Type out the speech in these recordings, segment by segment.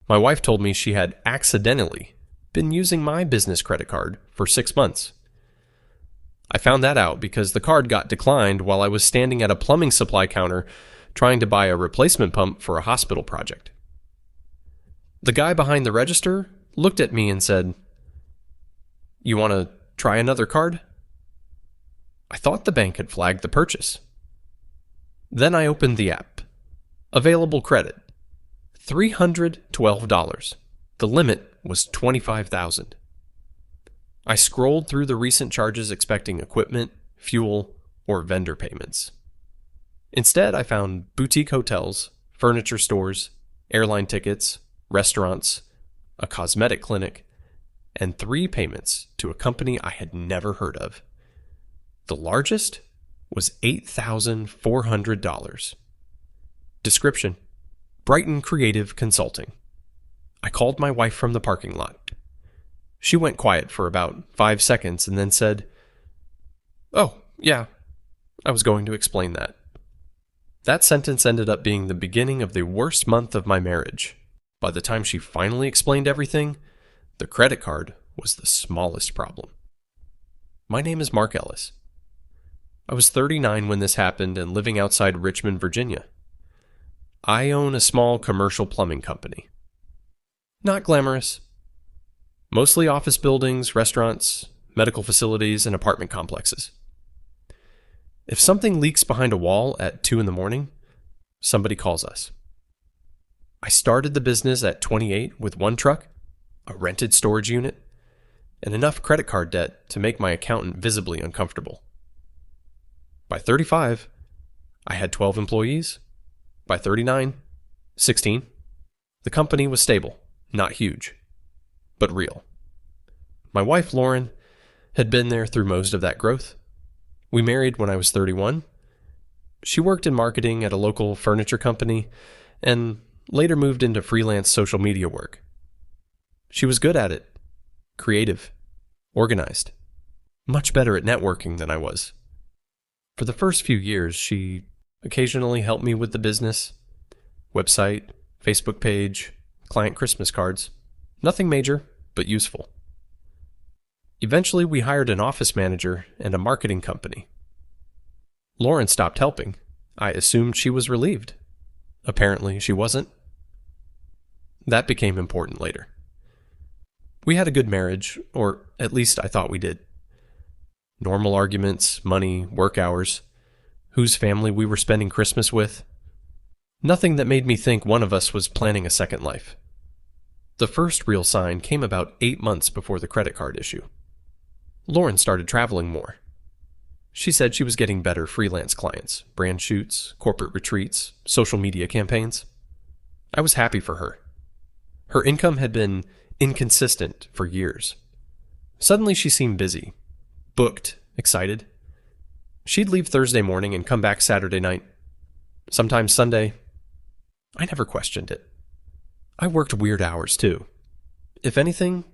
My wife told me she had accidentally been using my business credit card for 6 months. I found that out because the card got declined while I was standing at a plumbing supply counter trying to buy a replacement pump for a hospital project. The guy behind the register looked at me and said, "You want to try another card?" I thought the bank had flagged the purchase. Then I opened the app. Available credit, $312. The limit was $25,000. I scrolled through the recent charges expecting equipment, fuel, or vendor payments. Instead, I found boutique hotels, furniture stores, airline tickets, restaurants, a cosmetic clinic, and 3 payments to a company I had never heard of. The largest was $8,400. Description: Brighton Creative Consulting. I called my wife from the parking lot. She went quiet for about 5 seconds and then said, "Oh, yeah, I was going to explain that." That sentence ended up being the beginning of the worst month of my marriage. By the time she finally explained everything, the credit card was the smallest problem. My name is Mark Ellis. I was 39 when this happened and living outside Richmond, Virginia. I own a small commercial plumbing company. Not glamorous. Mostly office buildings, restaurants, medical facilities, and apartment complexes. If something leaks behind a wall at 2 in the morning, somebody calls us. I started the business at 28 with 1 truck, a rented storage unit, and enough credit card debt to make my accountant visibly uncomfortable. By 35, I had 12 employees. By 39, 16. The company was stable, not huge, but real. My wife, Lauren, had been there through most of that growth. We married when I was 31. She worked in marketing at a local furniture company and later moved into freelance social media work. She was good at it, creative, organized, much better at networking than I was. For the first few years, she occasionally helped me with the business, website, Facebook page, client Christmas cards. Nothing major, but useful. Eventually, we hired an office manager and a marketing company. Lauren stopped helping. I assumed she was relieved. Apparently, she wasn't. That became important later. We had a good marriage, or at least I thought we did. Normal arguments, money, work hours, whose family we were spending Christmas with. Nothing that made me think one of us was planning a second life. The first real sign came about 8 months before the credit card issue. Lauren started traveling more. She said she was getting better freelance clients, brand shoots, corporate retreats, social media campaigns. I was happy for her. Her income had been inconsistent for years. Suddenly she seemed busy, booked, excited. She'd leave Thursday morning and come back Saturday night, sometimes Sunday. I never questioned it. I worked weird hours too. If anything,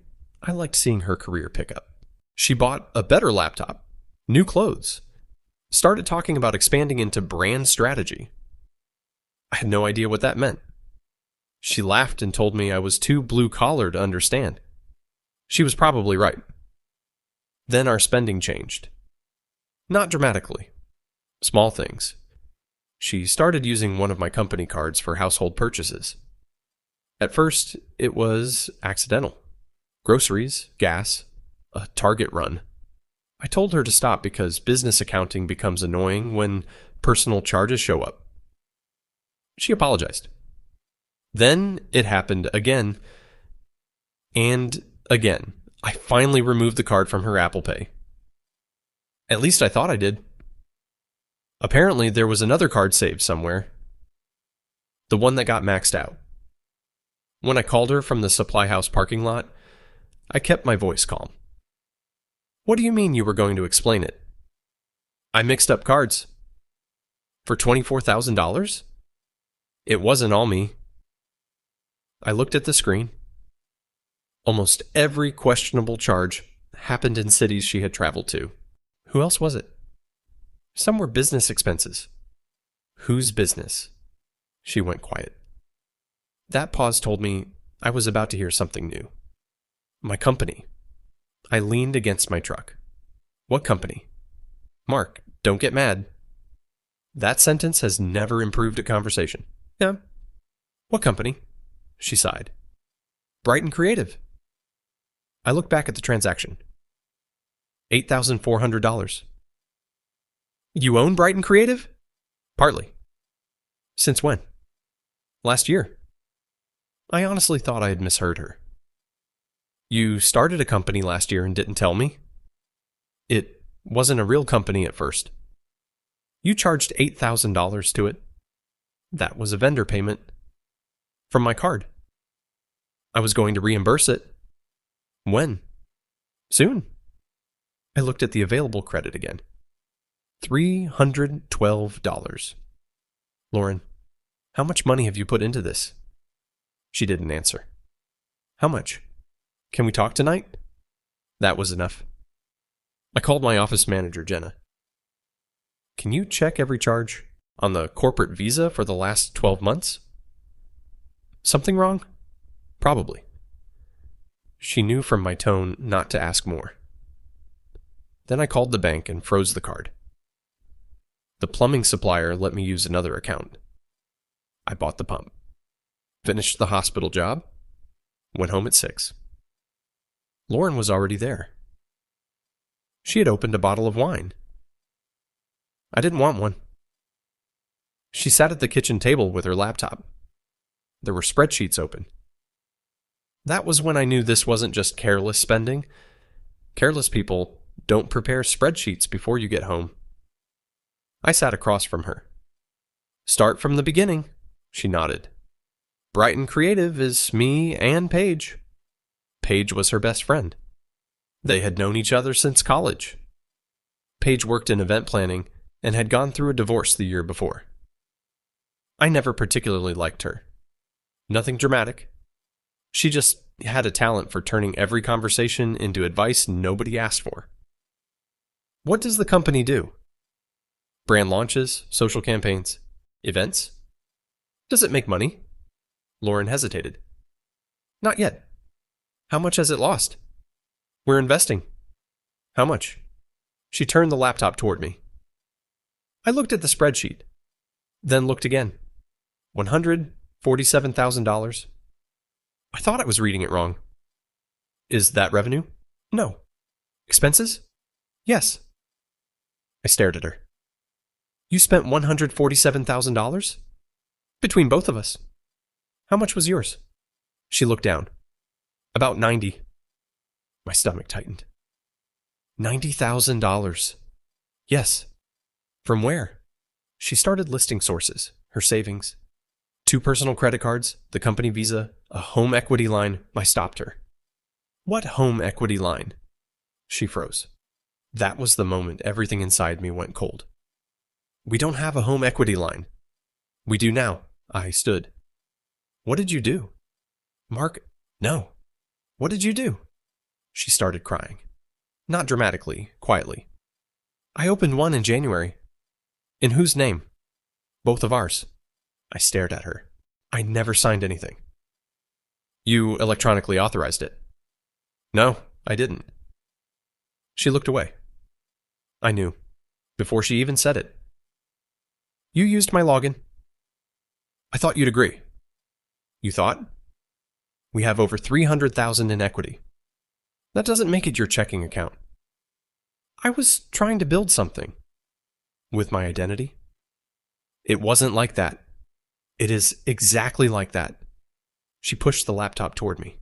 I liked seeing her career pick up. She bought a better laptop, new clothes, started talking about expanding into brand strategy. I had no idea what that meant. She laughed and told me I was too blue-collar to understand. She was probably right. Then our spending changed. Not dramatically. Small things. She started using one of my company cards for household purchases. At first, it was accidental. Groceries, gas, a Target run. I told her to stop because business accounting becomes annoying when personal charges show up. She apologized. Then it happened again and again. I finally removed the card from her Apple Pay. At least I thought I did. Apparently, there was another card saved somewhere. The one that got maxed out. When I called her from the supply house parking lot, I kept my voice calm. "What do you mean you were going to explain it?" "I mixed up cards." "For $24,000? It wasn't all me." I looked at the screen. Almost every questionable charge happened in cities she had traveled to. Who else was it? Some were business expenses. Whose business? She went quiet. That pause told me I was about to hear something new. My company. I leaned against my truck. What company? Mark, don't get mad. That sentence has never improved a conversation. Yeah. What company? She sighed. Brighton Creative. I looked back at the transaction. $8,400. You own Brighton Creative? Partly. Since when? Last year. I honestly thought I had misheard her. You started a company last year and didn't tell me? It wasn't a real company at first. You charged $8,000 to it. That was a vendor payment. From my card. I was going to reimburse it. When? Soon. I looked at the available credit again. $312. Lauren, how much money have you put into this? She didn't answer. How much? Can we talk tonight? That was enough. I called my office manager, Jenna. Can you check every charge on the corporate visa for the last 12 months? Something wrong? Probably. She knew from my tone not to ask more. Then I called the bank and froze the card. The plumbing supplier let me use another account. I bought the pump. Finished the hospital job. Went home at 6. Lauren was already there. She had opened a bottle of wine. I didn't want one. She sat at the kitchen table with her laptop. There were spreadsheets open. That was when I knew this wasn't just careless spending. Careless people don't prepare spreadsheets before you get home. I sat across from her. Start from the beginning, she nodded. Brighton Creative is me and Paige. Paige was her best friend. They had known each other since college. Paige worked in event planning and had gone through a divorce the year before. I never particularly liked her. Nothing dramatic. She just had a talent for turning every conversation into advice nobody asked for. What does the company do? Brand launches, social campaigns, events? Does it make money? Lauren hesitated. Not yet. How much has it lost? We're investing. How much? She turned the laptop toward me. I looked at the spreadsheet, then looked again. $147,000. I thought I was reading it wrong. Is that revenue? No. Expenses? Yes. I stared at her. You spent $147,000? Between both of us. How much was yours? She looked down. About 90. My stomach tightened. $90,000. Yes. From where? She started listing sources, her savings. 2 personal credit cards, the company visa, a home equity line. I stopped her. What home equity line? She froze. That was the moment everything inside me went cold. We don't have a home equity line. We do now. I stood. What did you do? Mark, no. What did you do? She started crying. Not dramatically, quietly. I opened one in January. In whose name? Both of ours. I stared at her. I never signed anything. You electronically authorized it? No, I didn't. She looked away. I knew, before she even said it. You used my login. I thought you'd agree. You thought? We have over $300,000 in equity. That doesn't make it your checking account. I was trying to build something. With my identity? It wasn't like that. It is exactly like that. She pushed the laptop toward me.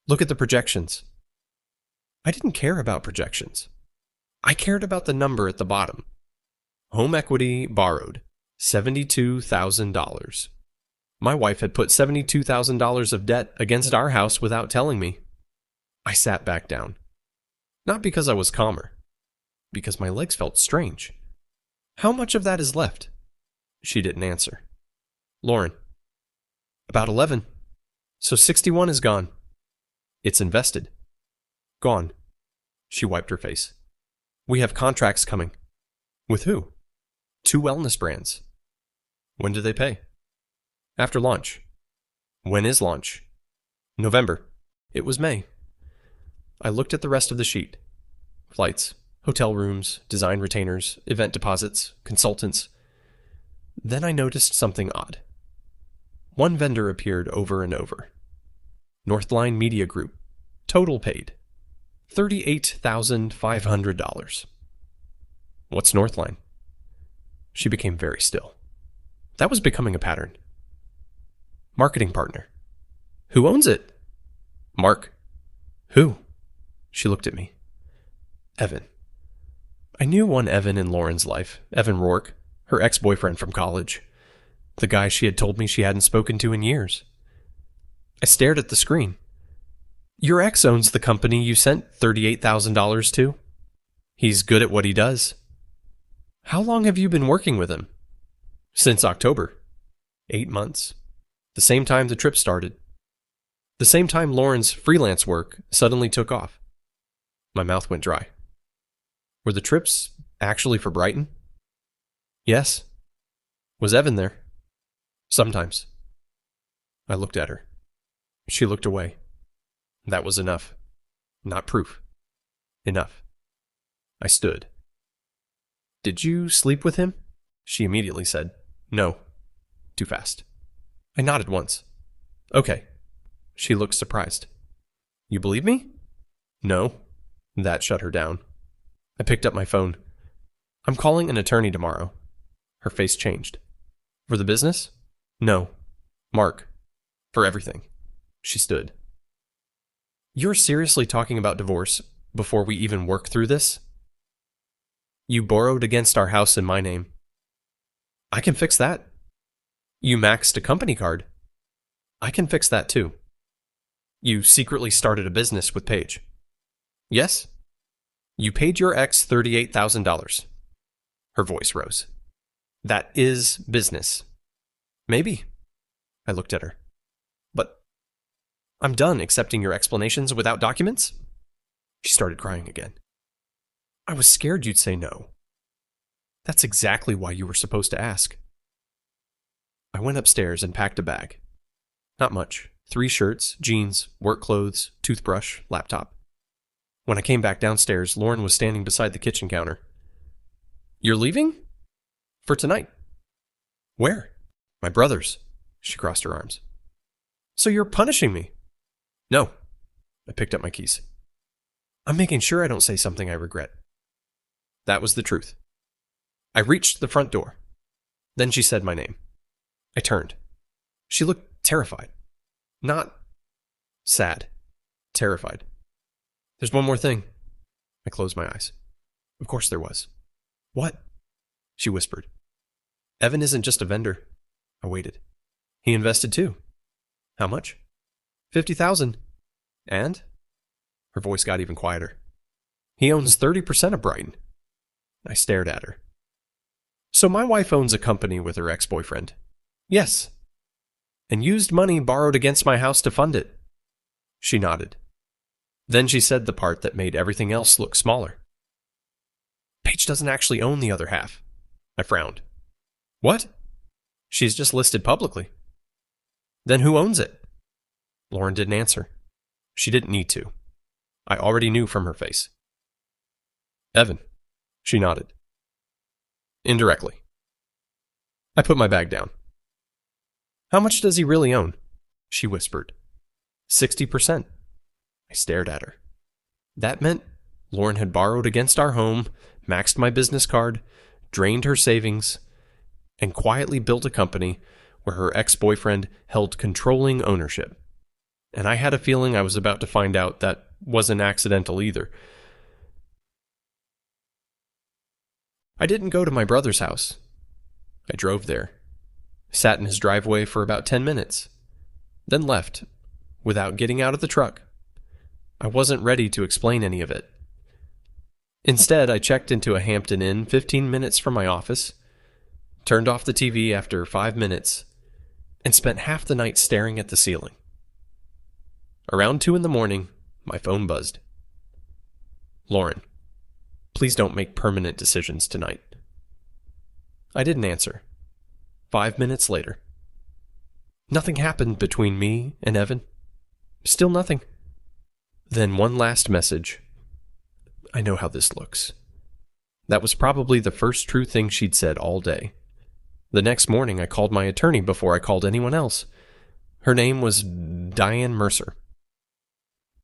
Look at the projections. I didn't care about projections. I cared about the number at the bottom. Home equity borrowed, $72,000. My wife had put $72,000 of debt against our house without telling me. I sat back down. Not because I was calmer, because my legs felt strange. How much of that is left? She didn't answer. Lauren. About 11. So 61 is gone. It's invested. Gone. She wiped her face. We have contracts coming. With who? 2 wellness brands. When do they pay? After launch. When is launch? November. It was May. I looked at the rest of the sheet. Flights, hotel rooms, design retainers, event deposits, consultants. Then I noticed something odd. One vendor appeared over and over. Northline Media Group. Total paid. $38,500. What's Northline? She became very still. That was becoming a pattern. Marketing partner. Who owns it? Mark. Who? She looked at me. Evan. I knew one Evan in Lauren's life, Evan Rourke, her ex-boyfriend from college, the guy she had told me she hadn't spoken to in years. I stared at the screen. Your ex owns the company you sent $38,000 to. He's good at what he does. How long have you been working with him? Since October. 8 months. The same time the trip started. The same time Lauren's freelance work suddenly took off. My mouth went dry. Were the trips actually for Brighton? Yes. Was Evan there? Sometimes. I looked at her. She looked away. That was enough. Not proof. Enough. I stood. Did you sleep with him? She immediately said, No. Too fast. I nodded once. Okay. She looked surprised. You believe me? No. That shut her down. I picked up my phone. I'm calling an attorney tomorrow. Her face changed. For the business? No. Mark. For everything. She stood. You're seriously talking about divorce before we even work through this? You borrowed against our house in my name. I can fix that. You maxed a company card. I can fix that too. You secretly started a business with Paige. Yes? You paid your ex $38,000. Her voice rose. That is business. Maybe. I looked at her. But I'm done accepting your explanations without documents? She started crying again. I was scared you'd say no. That's exactly why you were supposed to ask. I went upstairs and packed a bag. Not much. 3 shirts, jeans, work clothes, toothbrush, laptop. When I came back downstairs, Lauren was standing beside the kitchen counter. You're leaving? For tonight. Where? My brother's. She crossed her arms. So you're punishing me? No. I picked up my keys. I'm making sure I don't say something I regret. That was the truth. I reached the front door. Then she said my name. I turned. She looked terrified. Not sad. Terrified. There's one more thing. I closed my eyes. Of course there was. What? She whispered. Evan isn't just a vendor. I waited. He invested too. How much? $50,000. And? Her voice got even quieter. He owns 30% of Brighton. I stared at her. So my wife owns a company with her ex-boyfriend. Yes. And used money borrowed against my house to fund it. She nodded. Then she said the part that made everything else look smaller. Paige doesn't actually own the other half. I frowned. What? She's just listed publicly. Then who owns it? Lauren didn't answer. She didn't need to. I already knew from her face. Evan. She nodded. Indirectly. I put my bag down. How much does he really own? She whispered. 60%. I stared at her. That meant Lauren had borrowed against our home, maxed my business card, drained her savings, and quietly built a company where her ex-boyfriend held controlling ownership. And I had a feeling I was about to find out that wasn't accidental either. I didn't go to my brother's house. I drove there, sat in his driveway for about 10 minutes, then left, without getting out of the truck. I wasn't ready to explain any of it. Instead, I checked into a Hampton Inn 15 minutes from my office, turned off the TV after 5 minutes, and spent half the night staring at the ceiling. Around 2 a.m, my phone buzzed. Lauren, please don't make permanent decisions tonight. I didn't answer. 5 minutes later. Nothing happened between me and Evan. Still nothing. Then one last message. I know how this looks. That was probably the first true thing she'd said all day. The next morning, I called my attorney before I called anyone else. Her name was Diane Mercer.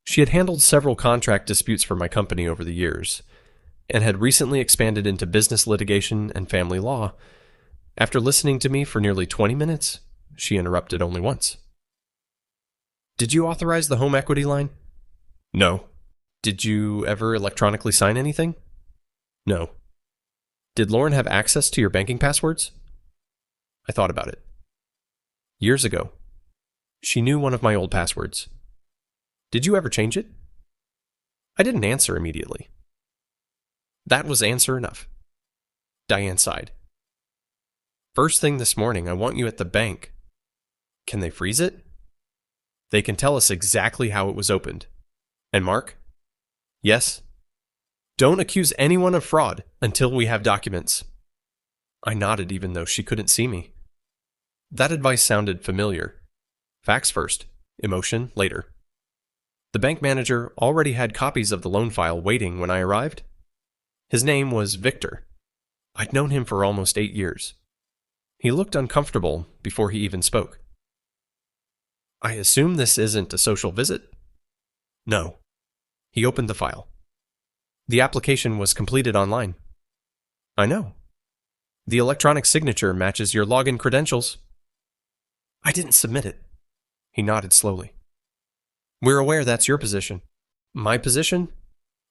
She had handled several contract disputes for my company over the years, and had recently expanded into business litigation and family law. After listening to me for nearly 20 minutes, she interrupted only once. Did you authorize the home equity line? No. Did you ever electronically sign anything? No. Did Lauren have access to your banking passwords? I thought about it. Years ago, she knew one of my old passwords. Did you ever change it? I didn't answer immediately. That was answer enough. Diane sighed. First thing this morning, I want you at the bank. Can they freeze it? They can tell us exactly how it was opened. And Mark? Yes? Don't accuse anyone of fraud until we have documents. I nodded even though she couldn't see me. That advice sounded familiar. Facts first, emotion later. The bank manager already had copies of the loan file waiting when I arrived. His name was Victor. I'd known him for almost 8 years. He looked uncomfortable before he even spoke. I assume this isn't a social visit? No. He opened the file. The application was completed online. I know. The electronic signature matches your login credentials. I didn't submit it. He nodded slowly. We're aware that's your position. My position?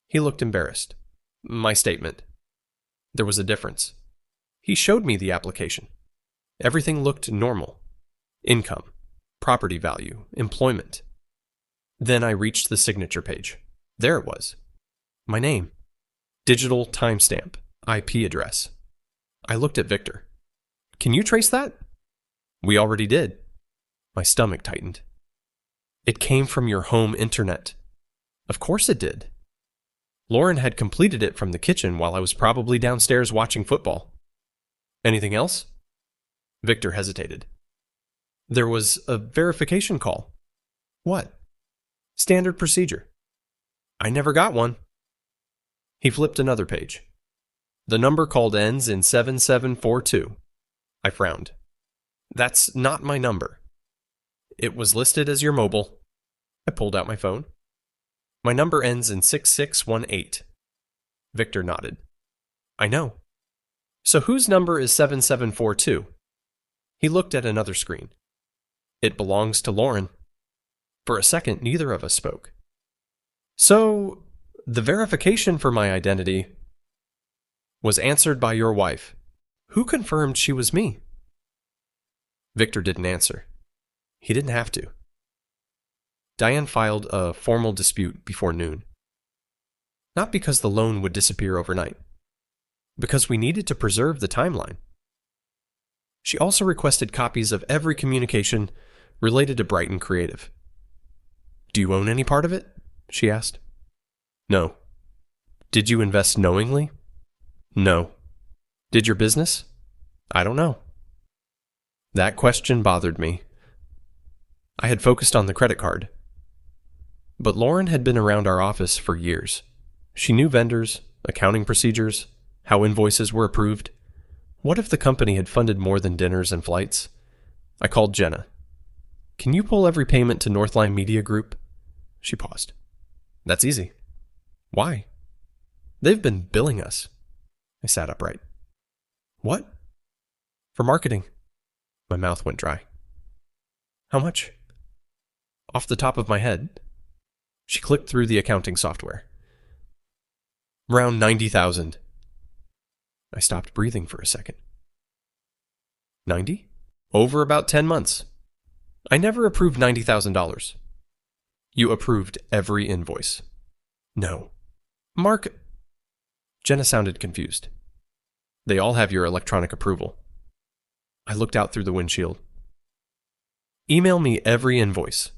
He looked embarrassed. My statement. There was a difference. He showed me the application. Everything looked normal. Income, property value, employment. Then I reached the signature page. There it was. My name. Digital timestamp. IP address. I looked at Victor. Can you trace that? We already did. My stomach tightened. It came from your home internet. Of course it did. Lauren had completed it from the kitchen while I was probably downstairs watching football. Anything else? Victor hesitated. There was a verification call. What? Standard procedure. I never got one. He flipped another page. The number called ends in 7742. I frowned. That's not my number. It was listed as your mobile. I pulled out my phone. My number ends in 6618. Victor nodded. I know. So whose number is 7742? He looked at another screen. It belongs to Lauren. For a second, neither of us spoke. So, the verification for my identity was answered by your wife. Who confirmed she was me? Victor didn't answer. He didn't have to. Diane filed a formal dispute before noon. Not because the loan would disappear overnight, because we needed to preserve the timeline. She also requested copies of every communication related to Brighton Creative. Do you own any part of it? She asked. No. Did you invest knowingly? No. Did your business? I don't know. That question bothered me. I had focused on the credit card. But Lauren had been around our office for years. She knew vendors, accounting procedures, how invoices were approved. What if the company had funded more than dinners and flights? I called Jenna. Can you pull every payment to Northline Media Group? She paused. That's easy. Why? They've been billing us. I sat upright. What? For marketing. My mouth went dry. How much? Off the top of my head. She clicked through the accounting software. Around 90,000. I stopped breathing for a second. 90? Over about 10 months. I never approved $90,000. You approved every invoice. No. Mark. Jenna sounded confused. They all have your electronic approval. I looked out through the windshield. Email me every invoice.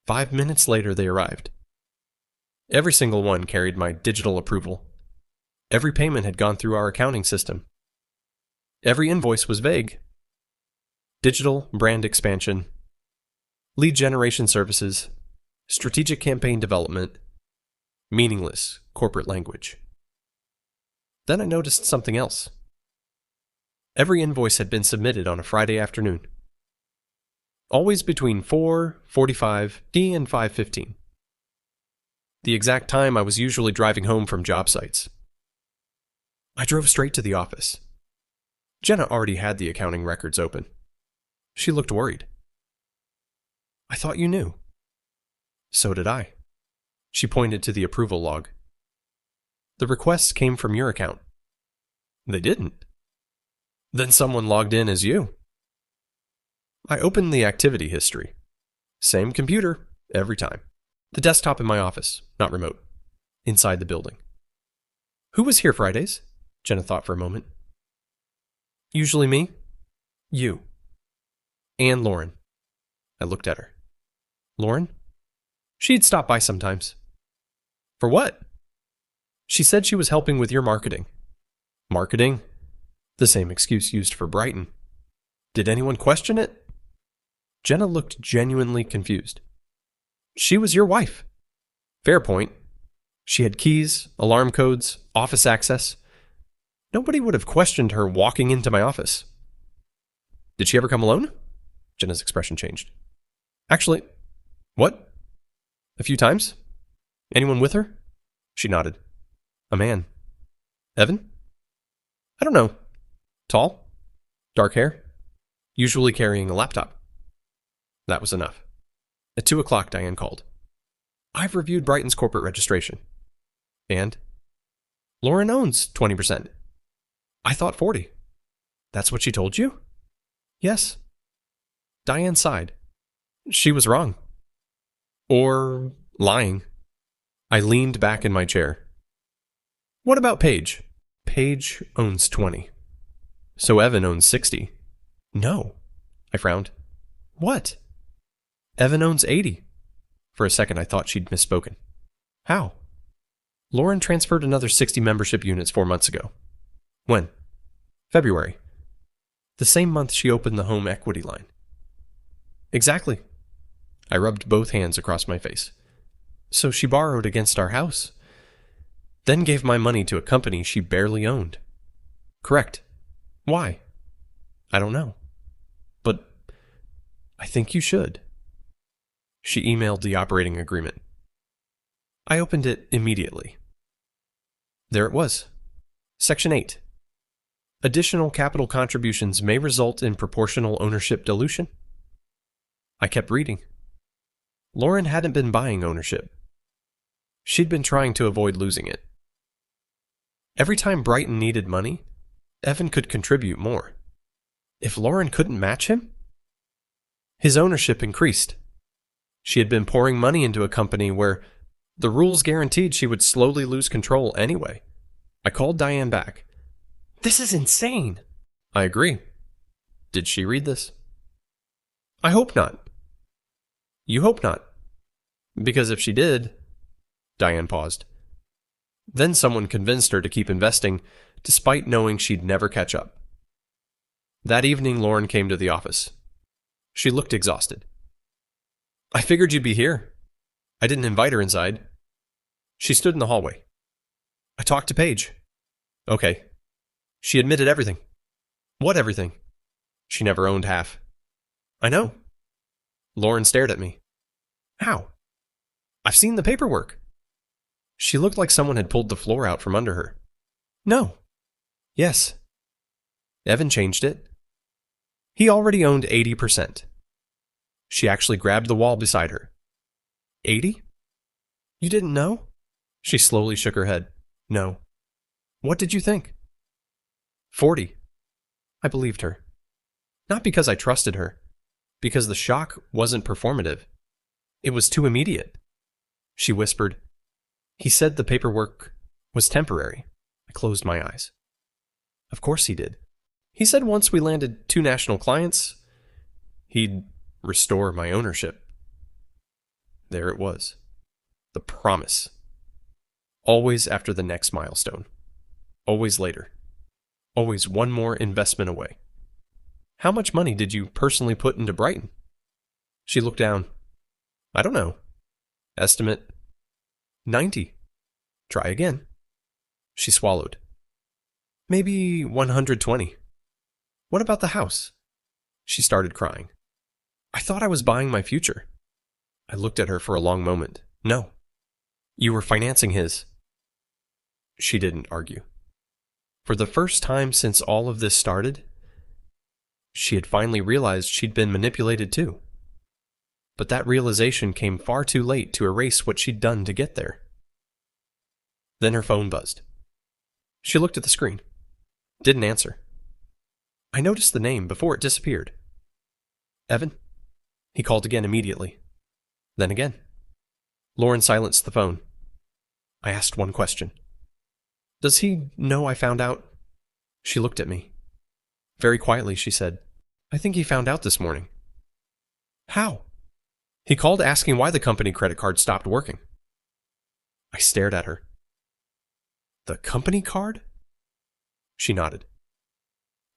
5 minutes later, they arrived. Every single one carried my digital approval. Every payment had gone through our accounting system. Every invoice was vague. Digital brand expansion, lead generation services, strategic campaign development, meaningless corporate language. Then I noticed something else. Every invoice had been submitted on a Friday afternoon. Always between 4:45 and 5:15. The exact time I was usually driving home from job sites. I drove straight to the office. Jenna already had the accounting records open. She looked worried. I thought you knew. So did I. She pointed to the approval log. The requests came from your account. They didn't. Then someone logged in as you. I opened the activity history. Same computer, every time. The desktop in my office, not remote. Inside the building. Who was here Fridays? Jenna thought for a moment. Usually me. You. And Lauren. I looked at her. Lauren? She'd stop by sometimes. For what? She said she was helping with your marketing. Marketing? The same excuse used for Brighton. Did anyone question it? Jenna looked genuinely confused. She was your wife. Fair point. She had keys, alarm codes, office access. Nobody would have questioned her walking into my office. Did she ever come alone? Jenna's expression changed. Actually, what? A few times? Anyone with her? She nodded. A man. Evan? I don't know. Tall? Dark hair? Usually carrying a laptop. That was enough. At 2 o'clock, Diane called. I've reviewed Brighton's corporate registration. And? Lauren owns 20%. I thought 40. That's what she told you? Yes. Diane sighed. She was wrong. Or lying. I leaned back in my chair. What about Paige? Paige owns 20. So Evan owns 60. No. I frowned. What? Evan owns 80. For a second I thought she'd misspoken. How? Lauren transferred another 60 membership units 4 months ago. When? February. The same month she opened the home equity line. Exactly. I rubbed both hands across my face. So she borrowed against our house. Then gave my money to a company she barely owned. Correct. Why? I don't know. But I think you should. She emailed the operating agreement. I opened it immediately. There it was. Section 8. Additional capital contributions may result in proportional ownership dilution. I kept reading. Lauren hadn't been buying ownership. She'd been trying to avoid losing it. Every time Brighton needed money, Evan could contribute more. If Lauren couldn't match him, his ownership increased. She had been pouring money into a company where the rules guaranteed she would slowly lose control anyway. I called Diane back. This is insane. I agree. Did she read this? I hope not. You hope not. Because if she did... Diane paused. Then someone convinced her to keep investing, despite knowing she'd never catch up. That evening, Lauren came to the office. She looked exhausted. I figured you'd be here. I didn't invite her inside. She stood in the hallway. I talked to Paige. Okay. She admitted everything. What everything? She never owned half. I know. Lauren stared at me. How? I've seen the paperwork. She looked like someone had pulled the floor out from under her. No. Yes. Evan changed it. He already owned 80%. She actually grabbed the wall beside her. 80? You didn't know? She slowly shook her head. No. What did you think? 40. I believed her. Not because I trusted her. Because the shock wasn't performative. It was too immediate. She whispered, He said the paperwork was temporary. I closed my eyes. Of course he did. He said once we landed 2 national clients, he'd restore my ownership. There it was. The promise. Always after the next milestone. Always later. Always one more investment away. How much money did you personally put into Brighton? She looked down. I don't know. Estimate 90. Try again. She swallowed. Maybe 120. What about the house? She started crying. I thought I was buying my future. I looked at her for a long moment. No. You were financing his. She didn't argue. For the first time since all of this started, she had finally realized she'd been manipulated too. But that realization came far too late to erase what she'd done to get there. Then her phone buzzed. She looked at the screen. Didn't answer. I noticed the name before it disappeared. Evan? He called again immediately. Then again. Lauren silenced the phone. I asked one question. Does he know I found out? She looked at me. Very quietly, she said, I think he found out this morning. How? He called asking why the company credit card stopped working. I stared at her. The company card? She nodded.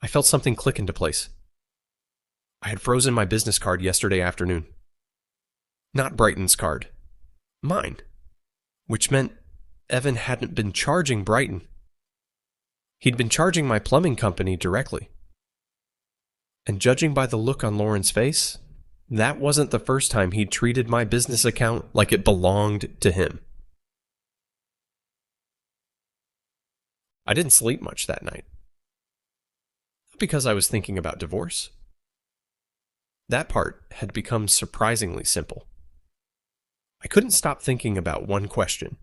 I felt something click into place. I had frozen my business card yesterday afternoon. Not Brighton's card. Mine. Which meant Evan hadn't been charging Brighton. He'd been charging my plumbing company directly. And judging by the look on Lauren's face, that wasn't the first time he'd treated my business account like it belonged to him. I didn't sleep much that night. Not because I was thinking about divorce. That part had become surprisingly simple. I couldn't stop thinking about one question.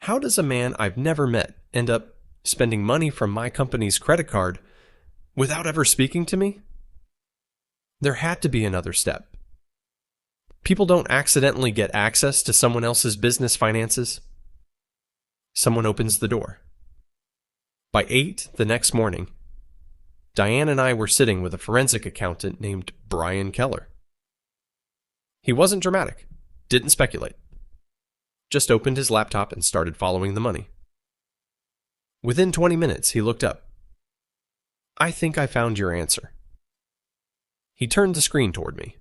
How does a man I've never met end up spending money from my company's credit card without ever speaking to me? There had to be another step. People don't accidentally get access to someone else's business finances. Someone opens the door. By 8 the next morning, Diane and I were sitting with a forensic accountant named Brian Keller. He wasn't dramatic, didn't speculate. Just opened his laptop and started following the money. Within 20 minutes, he looked up. I think I found your answer. He turned the screen toward me.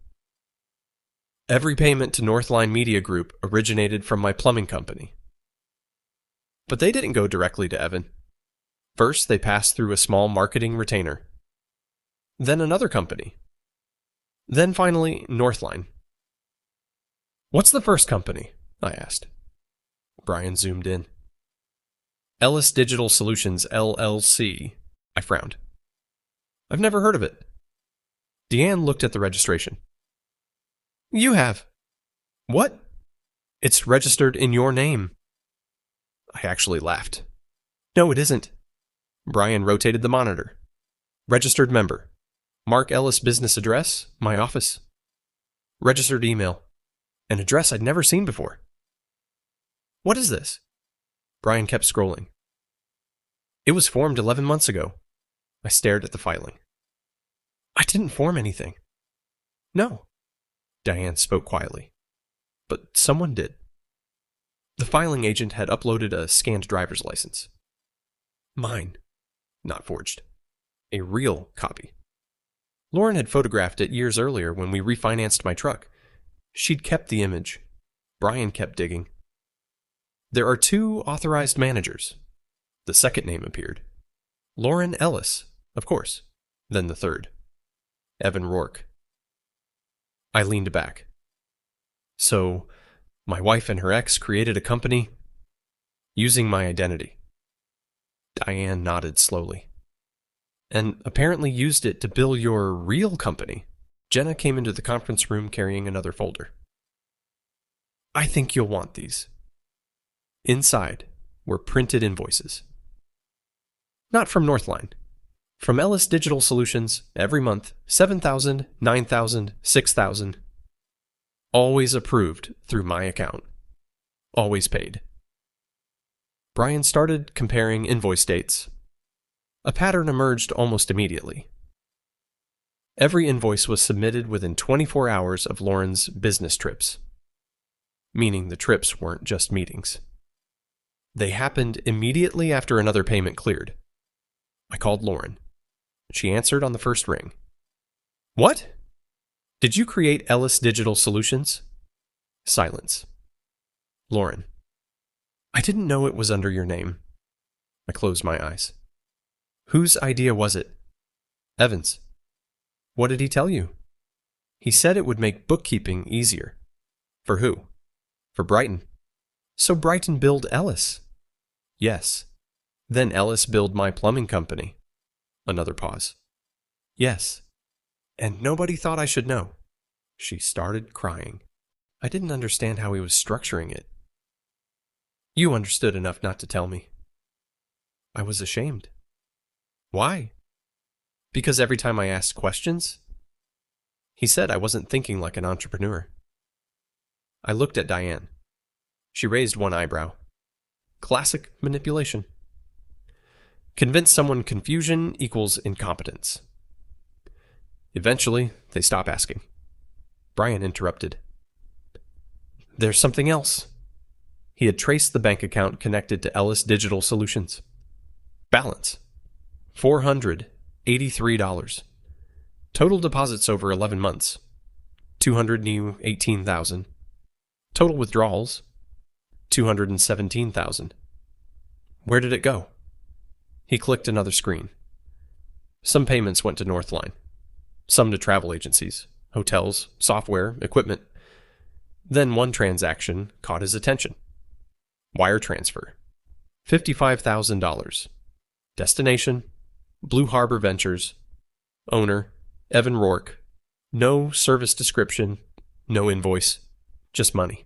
Every payment to Northline Media Group originated from my plumbing company. But they didn't go directly to Evan. First, they passed through a small marketing retainer. Then another company. Then finally, Northline. What's the first company? I asked. Brian zoomed in. Ellis Digital Solutions, LLC. I frowned. I've never heard of it. Deanne looked at the registration. You have. What? It's registered in your name. I actually laughed. No, it isn't. Brian rotated the monitor. Registered member. Mark Ellis business address, my office. Registered email. An address I'd never seen before. What is this? Brian kept scrolling. It was formed 11 months ago. I stared at the filing. I didn't form anything. No. Diane spoke quietly. But someone did. The filing agent had uploaded a scanned driver's license. Mine. Not forged. A real copy. Lauren had photographed it years earlier when we refinanced my truck. She'd kept the image. Brian kept digging. There are 2 authorized managers. The second name appeared. Lauren Ellis, of course. Then the third. Evan Rourke. I leaned back. So, my wife and her ex created a company using my identity. Diane nodded slowly. And apparently used it to bill your real company. Jenna came into the conference room carrying another folder. I think you'll want these. Inside were printed invoices. Not from Northline. From Ellis Digital Solutions, every month, $7,000, $9,000, $6,000. Always approved through my account. Always paid. Brian started comparing invoice dates. A pattern emerged almost immediately. Every invoice was submitted within 24 hours of Lauren's business trips. Meaning the trips weren't just meetings. They happened immediately after another payment cleared. I called Lauren. She answered on the first ring. What? Did you create Ellis Digital Solutions? Silence. Lauren. I didn't know it was under your name. I closed my eyes. Whose idea was it? Evan's. What did he tell you? He said it would make bookkeeping easier. For who? For Brighton. So Brighton billed Ellis? Yes. Then Ellis billed my plumbing company. Another pause. Yes. And nobody thought I should know. She started crying. I didn't understand how he was structuring it. You understood enough not to tell me. I was ashamed. Why? Because every time I asked questions, he said I wasn't thinking like an entrepreneur. I looked at Diane. She raised one eyebrow. Classic manipulation. Convince someone confusion equals incompetence. Eventually, they stop asking. Brian interrupted. There's something else. He had traced the bank account connected to Ellis Digital Solutions. Balance. $483. Total deposits over 11 months. $218,000. Total withdrawals. $217,000. Where did it go? He clicked another screen. Some payments went to Northline. Some to travel agencies, hotels, software, equipment. Then one transaction caught his attention. Wire transfer. $55,000. Destination, Blue Harbor Ventures. Owner, Evan Rourke. No service description, no invoice, just money.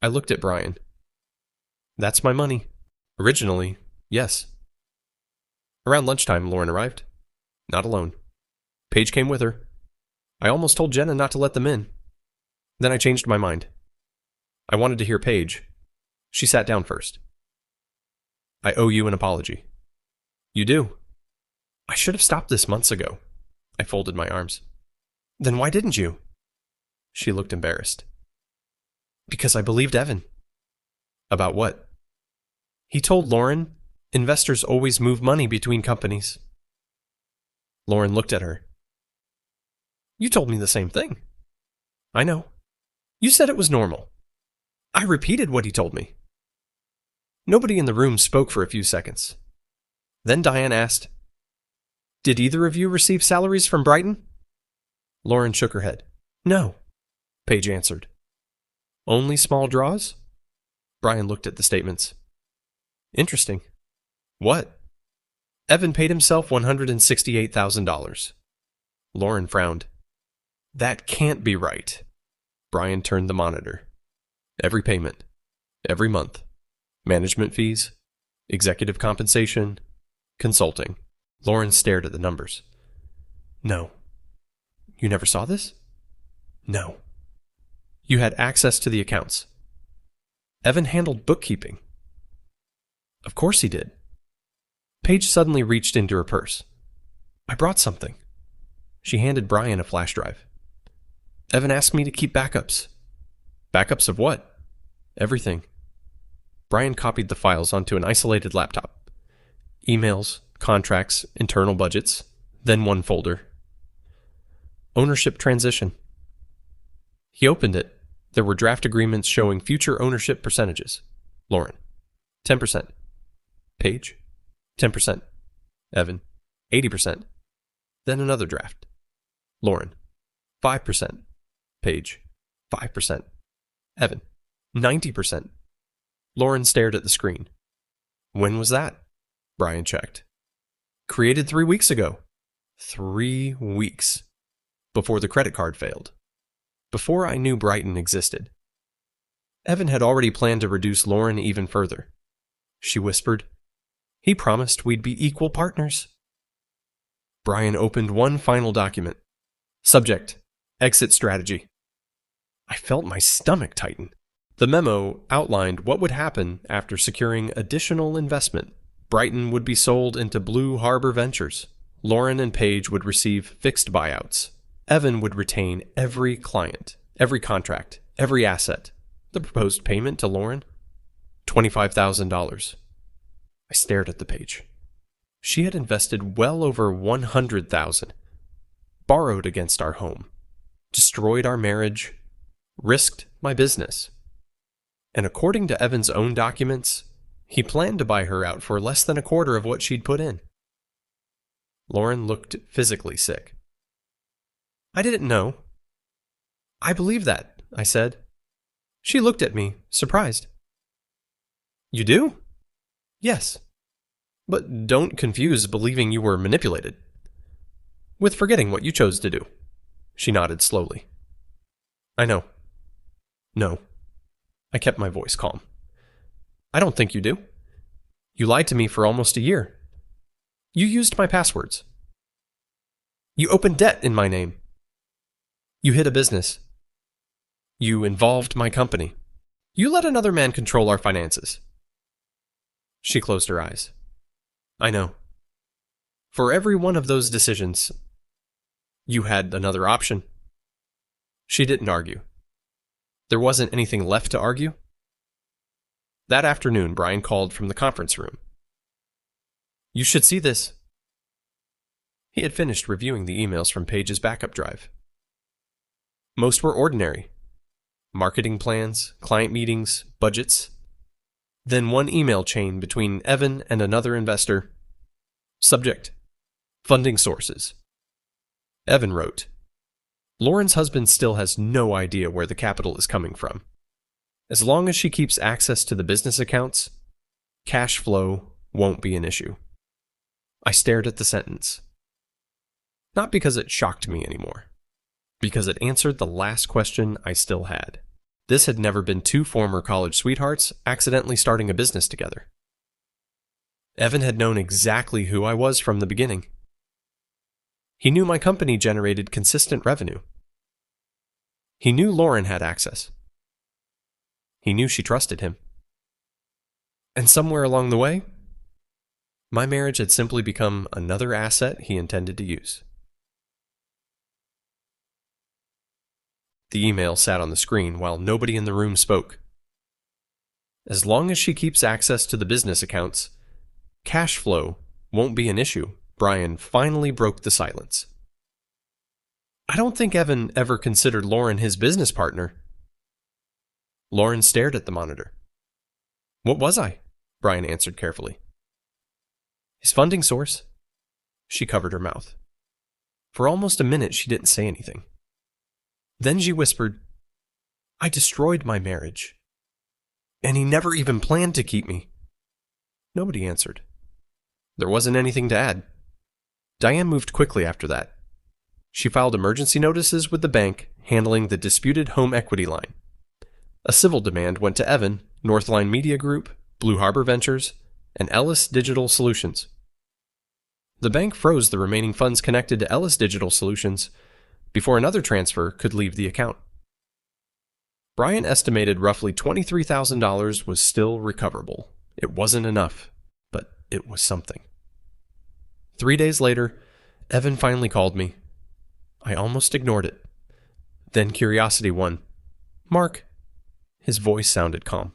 I looked at Brian. That's my money. Originally, yes. Around lunchtime, Lauren arrived. Not alone. Paige came with her. I almost told Jenna not to let them in. Then I changed my mind. I wanted to hear Paige. She sat down first. I owe you an apology. You do? I should have stopped this months ago. I folded my arms. Then why didn't you? She looked embarrassed. Because I believed Evan. About what? He told Lauren, investors always move money between companies. Lauren looked at her. You told me the same thing. I know. You said it was normal. I repeated what he told me. Nobody in the room spoke for a few seconds. Then Diane asked, Did either of you receive salaries from Brighton? Lauren shook her head. No, Paige answered. Only small draws? Brian looked at the statements. Interesting. What? Evan paid himself $168,000. Lauren frowned. That can't be right. Brian turned the monitor. Every payment. Every month. Management fees. Executive compensation. Consulting. Lauren stared at the numbers. No. You never saw this? No. You had access to the accounts. Evan handled bookkeeping. Of course he did. Paige suddenly reached into her purse. I brought something. She handed Brian a flash drive. Evan asked me to keep backups. Backups of what? Everything. Brian copied the files onto an isolated laptop. Emails, contracts, internal budgets, then one folder. Ownership transition. He opened it. There were draft agreements showing future ownership percentages. Lauren, 10%. Paige, 10%. Evan, 80%. Then another draft. Lauren, 5%. Paige, 5%. Evan, 90%. Lauren stared at the screen. When was that? Brian checked. Created 3 weeks ago. 3 weeks. Before the credit card failed. Before I knew Brighton existed. Evan had already planned to reduce Lauren even further. She whispered, He promised we'd be equal partners. Brian opened one final document. Subject, exit strategy. I felt my stomach tighten. The memo outlined what would happen after securing additional investment. Brighton would be sold into Blue Harbor Ventures. Lauren and Paige would receive fixed buyouts. Evan would retain every client, every contract, every asset. The proposed payment to Lauren? $25,000. I stared at the page. She had invested well over $100,000. Borrowed against our home. Destroyed our marriage. Risked my business. And according to Evan's own documents, he planned to buy her out for less than a quarter of what she'd put in. Lauren looked physically sick. I didn't know. I believe that, I said. She looked at me, surprised. You do? Yes. But don't confuse believing you were manipulated with forgetting what you chose to do. She nodded slowly. I know. No. I kept my voice calm. I don't think you do. You lied to me for almost a year. You used my passwords. You opened debt in my name. You hid a business. You involved my company. You let another man control our finances. She closed her eyes. I know. For every one of those decisions, you had another option. She didn't argue. There wasn't anything left to argue. That afternoon, Brian called from the conference room. You should see this. He had finished reviewing the emails from Paige's backup drive. Most were ordinary. Marketing plans, client meetings, budgets. Then one email chain between Evan and another investor. Subject: funding sources. Evan wrote, Lauren's husband still has no idea where the capital is coming from. As long as she keeps access to the business accounts, cash flow won't be an issue. I stared at the sentence. Not because it shocked me anymore, because it answered the last question I still had. This had never been two former college sweethearts accidentally starting a business together. Evan had known exactly who I was from the beginning. He knew my company generated consistent revenue. He knew Lauren had access. He knew she trusted him. And somewhere along the way, my marriage had simply become another asset he intended to use. The email sat on the screen while nobody in the room spoke. As long as she keeps access to the business accounts, cash flow won't be an issue. Brian finally broke the silence. I don't think Evan ever considered Lauren his business partner. Lauren stared at the monitor. What was I? Brian answered carefully. His funding source. She covered her mouth. For almost a minute, she didn't say anything. Then she whispered, I destroyed my marriage. And he never even planned to keep me. Nobody answered. There wasn't anything to add. Diane moved quickly after that. She filed emergency notices with the bank handling the disputed home equity line. A civil demand went to Evan, Northline Media Group, Blue Harbor Ventures, and Ellis Digital Solutions. The bank froze the remaining funds connected to Ellis Digital Solutions before another transfer could leave the account. Brian estimated roughly $23,000 was still recoverable. It wasn't enough, but it was something. 3 days later, Evan finally called me. I almost ignored it. Then curiosity won. Mark. His voice sounded calm.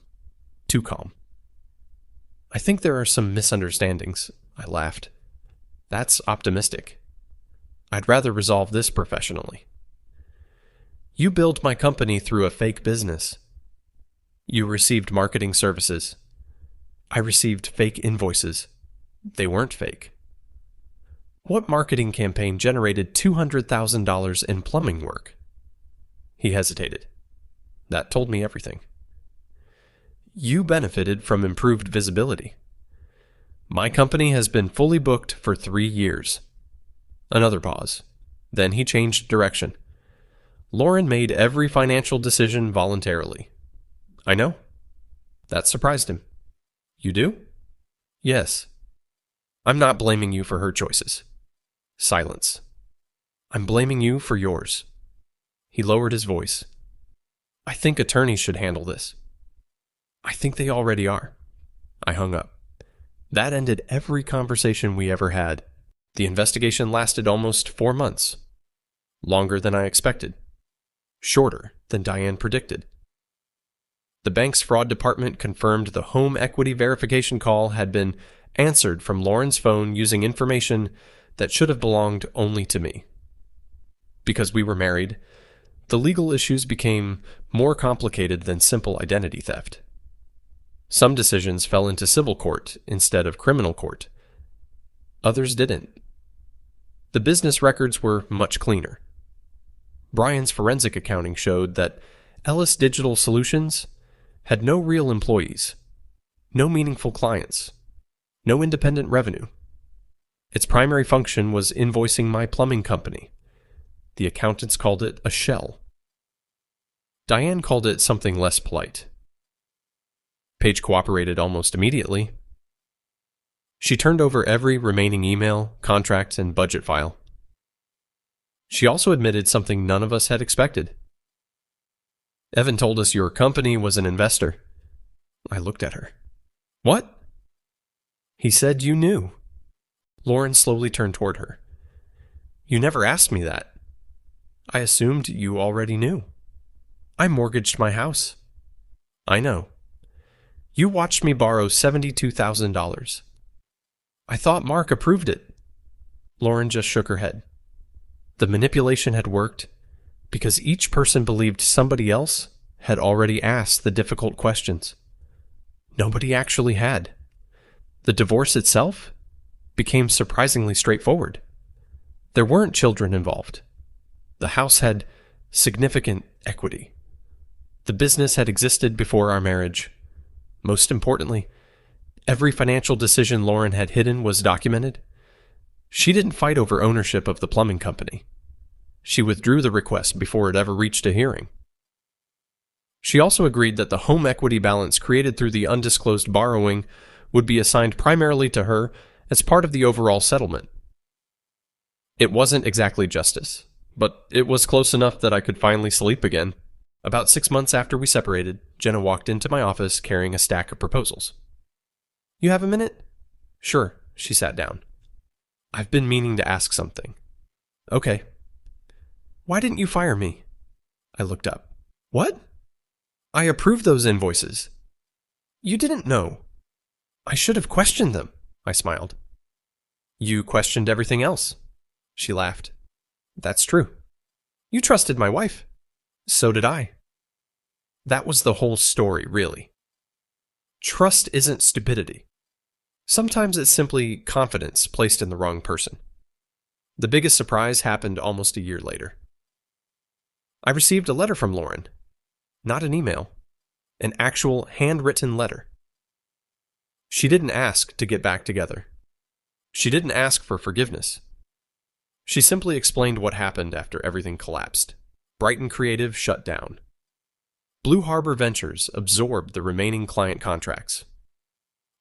Too calm. I think there are some misunderstandings, I laughed. That's optimistic. I'd rather resolve this professionally. You billed my company through a fake business. You received marketing services. I received fake invoices. They weren't fake. What marketing campaign generated $200,000 in plumbing work? He hesitated. That told me everything. You benefited from improved visibility. My company has been fully booked for 3 years. Another pause. Then he changed direction. Lauren made every financial decision voluntarily. I know. That surprised him. You do? Yes. I'm not blaming you for her choices. Silence. I'm blaming you for yours. He lowered his voice. I think attorneys should handle this. I think they already are. I hung up. That ended every conversation we ever had. The investigation lasted almost 4 months. Longer than I expected. Shorter than Diane predicted. The bank's fraud department confirmed the home equity verification call had been answered from Lauren's phone using information that should have belonged only to me. Because we were married, the legal issues became more complicated than simple identity theft. Some decisions fell into civil court instead of criminal court. Others didn't. The business records were much cleaner. Brian's forensic accounting showed that Ellis Digital Solutions had no real employees, no meaningful clients, no independent revenue. Its primary function was invoicing my plumbing company. The accountants called it a shell. Diane called it something less polite. Paige cooperated almost immediately. She turned over every remaining email, contract, and budget file. She also admitted something none of us had expected. Evan told us your company was an investor. I looked at her. What? He said you knew. Lauren slowly turned toward her. You never asked me that. I assumed you already knew. I mortgaged my house. I know. You watched me borrow $72,000. I thought Mark approved it. Lauren just shook her head. The manipulation had worked because each person believed somebody else had already asked the difficult questions. Nobody actually had. The divorce itself became surprisingly straightforward. There weren't children involved. The house had significant equity. The business had existed before our marriage. Most importantly, every financial decision Lauren had hidden was documented. She didn't fight over ownership of the plumbing company. She withdrew the request before it ever reached a hearing. She also agreed that the home equity balance created through the undisclosed borrowing would be assigned primarily to her as part of the overall settlement. It wasn't exactly justice, but it was close enough that I could finally sleep again. About 6 months after we separated, Jenna walked into my office carrying a stack of proposals. You have a minute? Sure, she sat down. I've been meaning to ask something. Okay. Why didn't you fire me? I looked up. What? I approved those invoices. You didn't know. I should have questioned them, I smiled. You questioned everything else. She laughed. That's true. You trusted my wife. So did I. That was the whole story, really. Trust isn't stupidity. Sometimes it's simply confidence placed in the wrong person. The biggest surprise happened almost a year later. I received a letter from Lauren. Not an email. An actual handwritten letter. She didn't ask to get back together. She didn't ask for forgiveness. She simply explained what happened after everything collapsed. Brighton Creative shut down. Blue Harbor Ventures absorbed the remaining client contracts.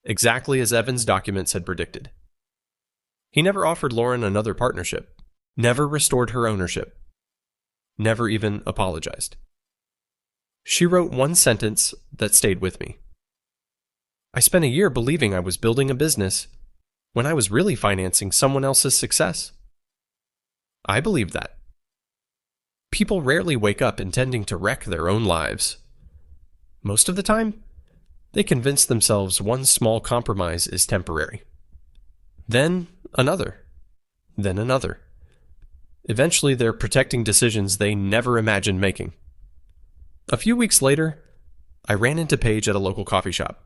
Exactly as Evan's documents had predicted. He never offered Lauren another partnership, never restored her ownership, never even apologized. She wrote one sentence that stayed with me. I spent a year believing I was building a business when I was really financing someone else's success. I believed that. People rarely wake up intending to wreck their own lives. Most of the time, they convince themselves one small compromise is temporary. Then another. Then another. Eventually, they're protecting decisions they never imagined making. A few weeks later, I ran into Paige at a local coffee shop.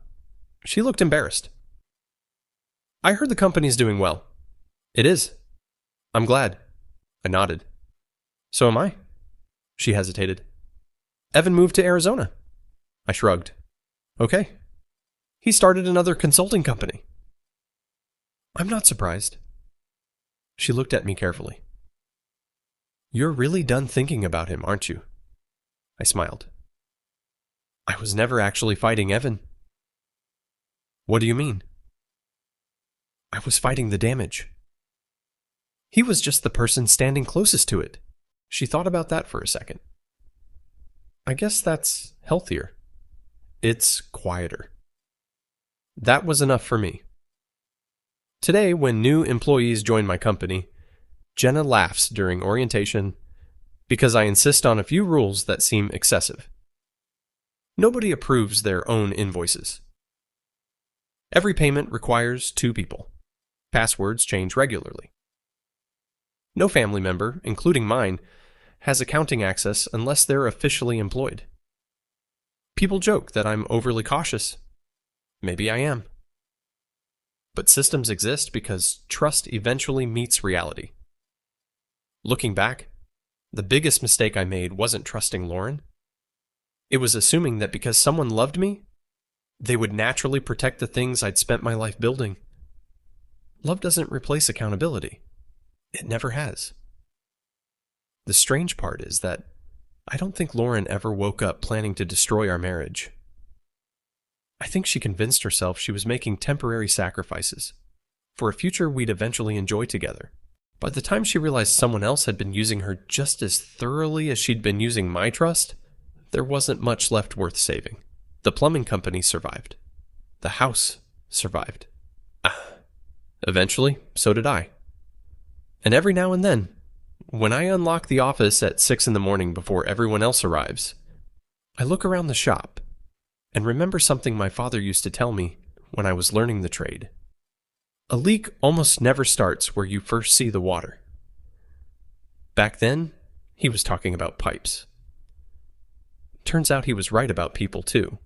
She looked embarrassed. I heard the company's doing well. It is. I'm glad. I nodded. So am I. She hesitated. Evan moved to Arizona. I shrugged. Okay. He started another consulting company. I'm not surprised. She looked at me carefully. You're really done thinking about him, aren't you? I smiled. I was never actually fighting Evan. What do you mean? I was fighting the damage. He was just the person standing closest to it. She thought about that for a second. I guess that's healthier. It's quieter. That was enough for me. Today, when new employees join my company, Jenna laughs during orientation because I insist on a few rules that seem excessive. Nobody approves their own invoices. Every payment requires 2 people. Passwords change regularly. No family member, including mine, has accounting access unless they're officially employed. People joke that I'm overly cautious. Maybe I am. But systems exist because trust eventually meets reality. Looking back, the biggest mistake I made wasn't trusting Lauren. It was assuming that because someone loved me, they would naturally protect the things I'd spent my life building. Love doesn't replace accountability. It never has. The strange part is that I don't think Lauren ever woke up planning to destroy our marriage. I think she convinced herself she was making temporary sacrifices for a future we'd eventually enjoy together. By the time she realized someone else had been using her just as thoroughly as she'd been using my trust, there wasn't much left worth saving. The plumbing company survived. The house survived. Eventually, so did I. And every now and then, when I unlock the office at 6 a.m. before everyone else arrives, I look around the shop and remember something my father used to tell me when I was learning the trade. A leak almost never starts where you first see the water. Back then, he was talking about pipes. Turns out he was right about people too.